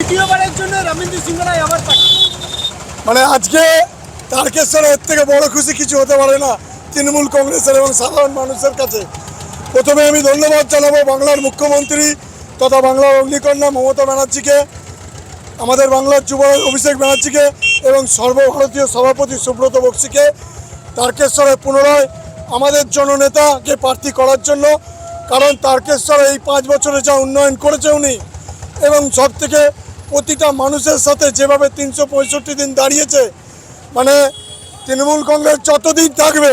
তৃতীয়বারের জন্য রবীন্দ্র সিং রায় আবার প্রার্থী। মানে আজকে তারকেশ্বরের এর থেকে বড় খুশি কিছু হতে পারে না তৃণমূল কংগ্রেসের এবং সাধারণ মানুষের কাছে। প্রথমে আমি ধন্যবাদ জানাবো বাংলার মুখ্যমন্ত্রী তথা বাংলার অগ্নিকন্যা মমতা ব্যানার্জিকে, আমাদের বাংলার যুবরাজ অভিষেক ব্যানার্জিকে এবং সর্বভারতীয় সভাপতি সুব্রত বক্সিকে তারকেশ্বরে পুনরায় আমাদের জননেতাকে প্রার্থী করার জন্য। কারণ তারকেশ্বরে এই 5 বছরে যা উন্নয়ন করেছে উনি, এবং সব থেকে প্রতিটা মানুষের সাথে যেভাবে 365 দিন দাঁড়িয়েছে, মানে তৃণমূল কংগ্রেস যতদিন থাকবে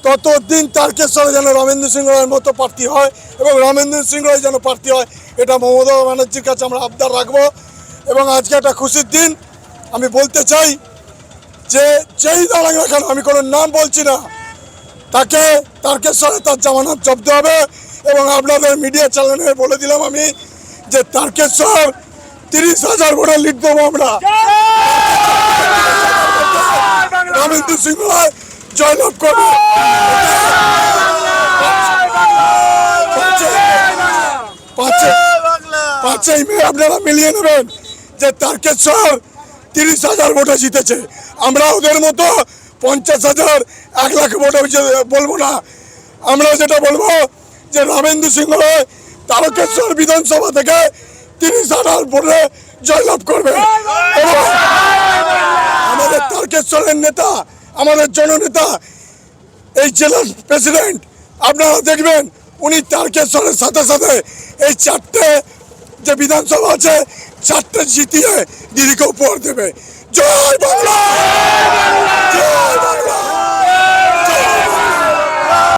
ততদিন তারকেশ্বরে যেন রবীন্দ্র সিং রায়ের মতো প্রার্থী হয় এবং রবীন্দ্র সিং রায় যেন প্রার্থী হয়, এটা মমতা ব্যানার্জির কাছে আমরা আবদার রাখবো। এবং আজকে একটা খুশির দিন। আমি বলতে চাই যে যেই দাঁড়াক না কেন, আমি কোনো নাম বলছি না, তাকে তারকেশ্বরে তার জামানত জব্দ হবে। এবং আপনাদের মিডিয়া চ্যানেলে বলে দিলাম আমি যে তারকেশ্বর 30,000 ভোটে লিড দেবো আমরা। রবীন্দ্র সিং রায় জয়লাভ করবে। পাঁচই মে আপনারা মিলিয়ে নেবেন যে তারকেশ্বর 30,000 ভোটে জিতেছে। আমরা ওদের মতো 50,000 1 লাখ ভোটে বলবো না। আমরা যেটা বলবো যে রবীন্দ্র সিং রায় তারকেশ্বর বিধানসভা থেকে 30,000 ভোটে জয়লাভ করবে। এবং আমাদের তারকেশ্বরের নেতা, আমাদের জননেতা, এই জেলার প্রেসিডেন্ট, আপনারা দেখবেন উনি তারকেশ্বরের সাথে সাথে এই 4টে যে বিধানসভা আছে 4টে জিতিয়ে দিদিকে উপহার দেবে। জয় বাংলা, জয় বাংলা।